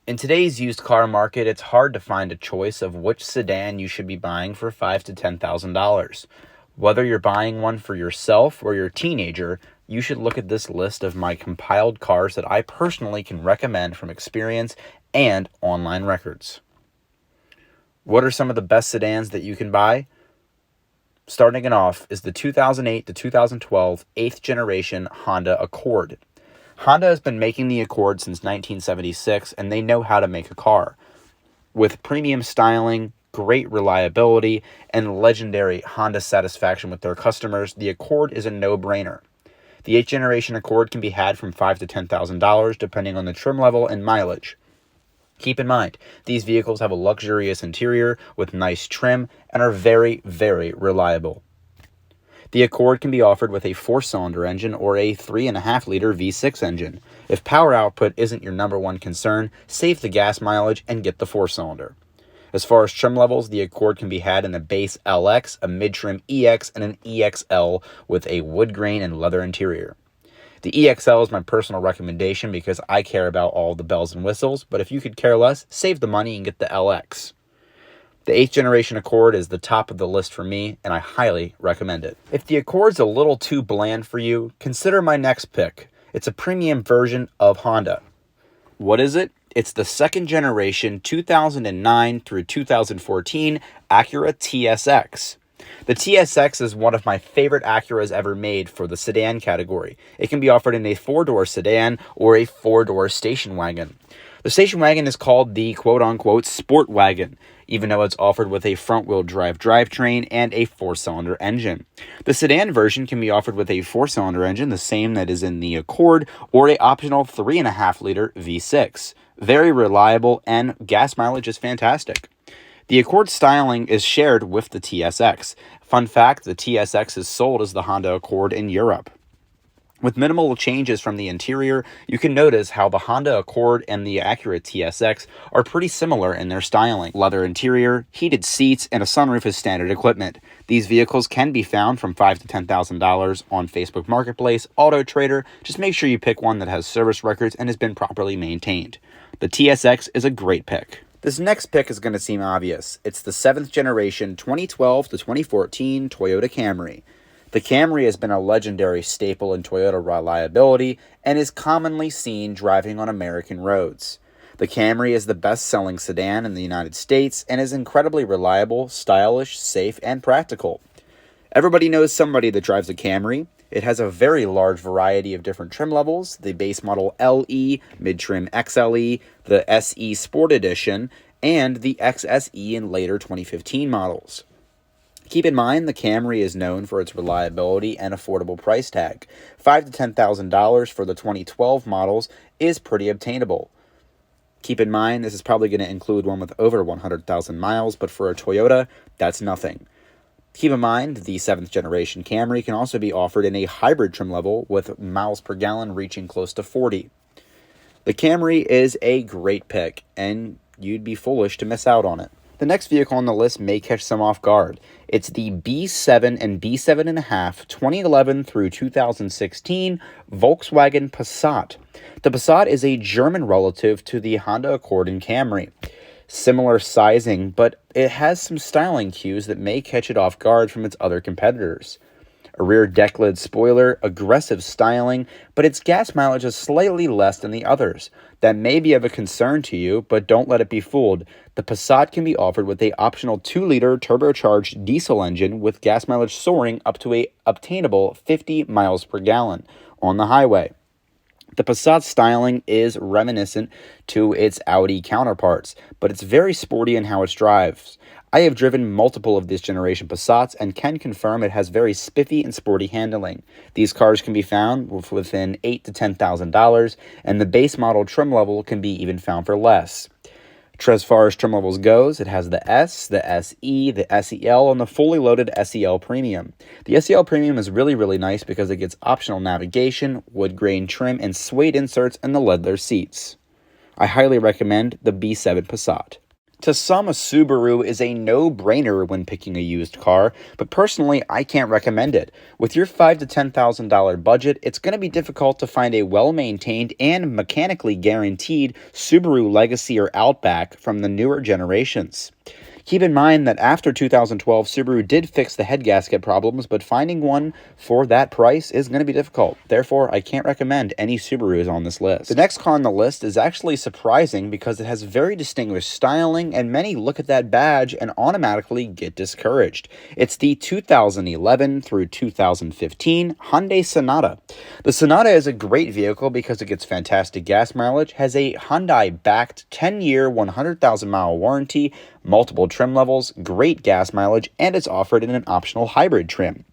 In today's used car market, it's hard to find a choice of which sedan you should be buying for $5,000 to $10,000. Whether you're buying one for yourself or your teenager, you should look at this list of my compiled cars that I personally can recommend from experience and online records. What are some of the best sedans that you can buy? Starting it off is the 2008 to 2012 8th generation Honda Accord. Honda has been making the Accord since 1976, and they know how to make a car. With premium styling, great reliability, and legendary Honda satisfaction with their customers, the Accord is a no-brainer. The 8th generation Accord can be had from $5,000 to $10,000 depending on the trim level and mileage. Keep in mind, these vehicles have a luxurious interior with nice trim and are very, very reliable. The Accord can be offered with a 4-cylinder engine or a 3.5-liter V6 engine. If power output isn't your number one concern, save the gas mileage and get the 4-cylinder. As far as trim levels, the Accord can be had in a base LX, a mid-trim EX, and an EXL with a wood grain and leather interior. The EXL is my personal recommendation because I care about all the bells and whistles, but if you could care less, save the money and get the LX. The 8th generation Accord is the top of the list for me, and I highly recommend it. If the Accord's a little too bland for you, consider my next pick. It's a premium version of Honda. What is it? It's the 2nd generation 2009 through 2014 Acura TSX. The TSX is one of my favorite Acuras ever made for the sedan category. It can be offered in a 4-door sedan or a 4-door station wagon. The station wagon is called the quote-unquote sport wagon, even though it's offered with a front-wheel drive drivetrain and a 4-cylinder engine. The sedan version can be offered with a 4-cylinder engine, the same that is in the Accord, or a optional 3.5-liter V6. Very reliable, and gas mileage is fantastic. The Accord styling is shared with the TSX. Fun fact, the TSX is sold as the Honda Accord in Europe. With minimal changes from the interior, you can notice how the Honda Accord and the Acura TSX are pretty similar in their styling. Leather interior, heated seats, and a sunroof is standard equipment. These vehicles can be found from $5,000 to $10,000 on Facebook Marketplace, Auto Trader. Just make sure you pick one that has service records and has been properly maintained. The TSX is a great pick. This next pick is going to seem obvious. It's the 7th generation 2012 to 2014 Toyota Camry. The Camry has been a legendary staple in Toyota reliability and is commonly seen driving on American roads. The Camry is the best-selling sedan in the United States and is incredibly reliable, stylish, safe, and practical. Everybody knows somebody that drives a Camry. It has a very large variety of different trim levels: the base model LE, mid-trim XLE, the SE Sport Edition, and the XSE and later 2015 models. Keep in mind, the Camry is known for its reliability and affordable price tag. $5,000 to $10,000 for the 2012 models is pretty obtainable. Keep in mind, this is probably going to include one with over 100,000 miles, but for a Toyota, that's nothing. Keep in mind, the 7th generation Camry can also be offered in a hybrid trim level with miles per gallon reaching close to 40. The Camry is a great pick, and you'd be foolish to miss out on it. The next vehicle on the list may catch some off guard. It's the B7 and B7.5 2011 through 2016 Volkswagen Passat. The Passat is a German relative to the Honda Accord and Camry. Similar sizing, but it has some styling cues that may catch it off guard from its other competitors. A rear deck lid spoiler, aggressive styling, but its gas mileage is slightly less than the others. That may be of a concern to you, but don't let it be fooled. The Passat can be offered with a optional 2-liter turbocharged diesel engine with gas mileage soaring up to a obtainable 50 miles per gallon on the highway. The Passat styling is reminiscent to its Audi counterparts, but it's very sporty in how it drives. I have driven multiple of this generation Passats and can confirm it has very spiffy and sporty handling. These cars can be found within $8,000 to $10,000, and the base model trim level can be even found for less. As far as trim levels goes, it has the S, the SE, the SEL, and the fully loaded SEL Premium. The SEL Premium is really nice because it gets optional navigation, wood grain trim, and suede inserts in the leather seats. I highly recommend the B7 Passat. To some, a Subaru is a no-brainer when picking a used car, but personally, I can't recommend it. With your $5,000 to $10,000 budget, it's going to be difficult to find a well-maintained and mechanically guaranteed Subaru Legacy or Outback from the newer generations. Keep in mind that after 2012, Subaru did fix the head gasket problems, but finding one for that price is going to be difficult. Therefore, I can't recommend any Subarus on this list. The next car on the list is actually surprising because it has very distinguished styling, and many look at that badge and automatically get discouraged. It's the 2011 through 2015 Hyundai Sonata. The Sonata is a great vehicle because it gets fantastic gas mileage, has a Hyundai-backed 10-year, 100,000-mile warranty, multiple trim levels, great gas mileage, and it's offered in an optional hybrid trim.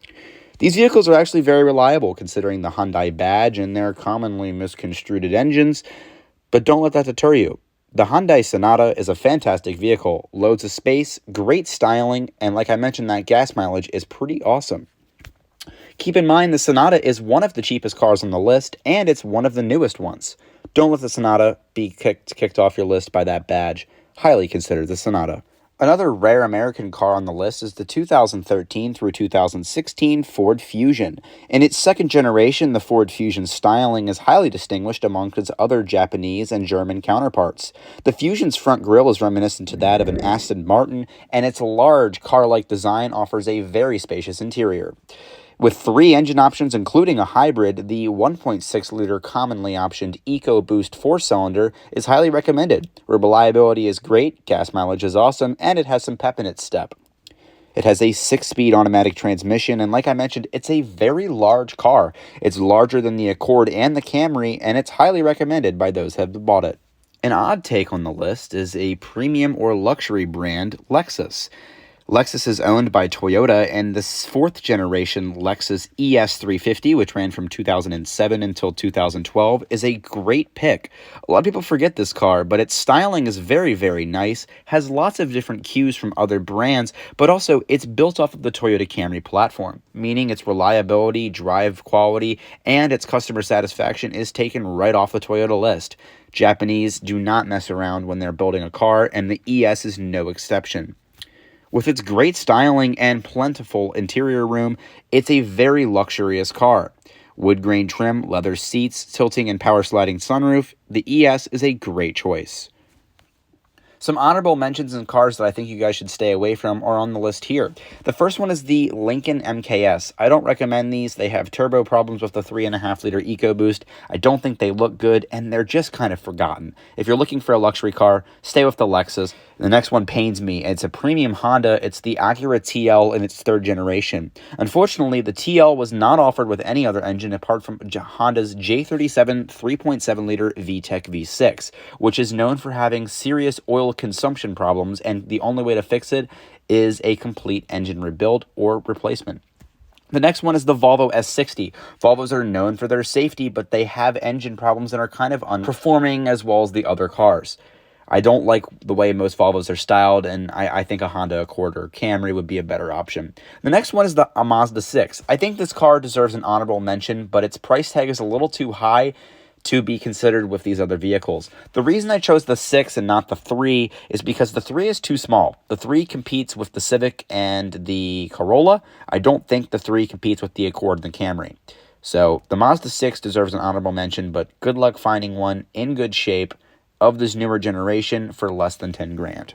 These vehicles are actually very reliable considering the Hyundai badge and their commonly misconstrued engines, but don't let that deter you. The Hyundai Sonata is a fantastic vehicle, loads of space, great styling, and like I mentioned, that gas mileage is pretty awesome. Keep in mind the Sonata is one of the cheapest cars on the list, and it's one of the newest ones. Don't let the Sonata be kicked off your list by that badge. Highly consider the Sonata. Another rare American car on the list is the 2013 through 2016 Ford Fusion. In its second generation, the Ford Fusion styling is highly distinguished amongst its other Japanese and German counterparts. The Fusion's front grille is reminiscent to that of an Aston Martin, and its large car-like design offers a very spacious interior. With 3 engine options, including a hybrid, the 1.6-liter commonly optioned EcoBoost 4-cylinder is highly recommended. Reliability is great, gas mileage is awesome, and it has some pep in its step. It has a 6-speed automatic transmission, and like I mentioned, it's a very large car. It's larger than the Accord and the Camry, and it's highly recommended by those who have bought it. An odd take on the list is a premium or luxury brand, Lexus. Lexus is owned by Toyota, and the 4th generation Lexus ES350, which ran from 2007 until 2012, is a great pick. A lot of people forget this car, but its styling is very, very nice, has lots of different cues from other brands, but also it's built off of the Toyota Camry platform, meaning its reliability, drive quality, and its customer satisfaction is taken right off the Toyota list. Japanese do not mess around when they're building a car, and the ES is no exception. With its great styling and plentiful interior room, it's a very luxurious car. Wood grain trim, leather seats, tilting and power sliding sunroof, the ES is a great choice. Some honorable mentions in cars that I think you guys should stay away from are on the list here. The first one is the Lincoln MKS. I don't recommend these. They have turbo problems with the 3.5-liter EcoBoost. I don't think they look good, and they're just kind of forgotten. If you're looking for a luxury car, stay with the Lexus. The next one pains me. It's a premium Honda. It's the Acura TL in its 3rd generation. Unfortunately, the TL was not offered with any other engine apart from Honda's J37 3.7-liter VTEC V6, which is known for having serious oil consumption problems, and the only way to fix it is a complete engine rebuild or replacement. The next one is the Volvo S60. Volvos are known for their safety, but they have engine problems and are kind of underperforming as well as the other cars. I don't like the way most Volvos are styled, and I think a Honda Accord or Camry would be a better option. The next one is the Mazda 6. I think this car deserves an honorable mention, but its price tag is a little too high to be considered with these other vehicles. The reason I chose the 6 and not the 3 is because the 3 is too small. The 3 competes with the Civic and the Corolla. I don't think the 3 competes with the Accord and the Camry. So the Mazda 6 deserves an honorable mention, but good luck finding one in good shape of this newer generation for less than $10,000.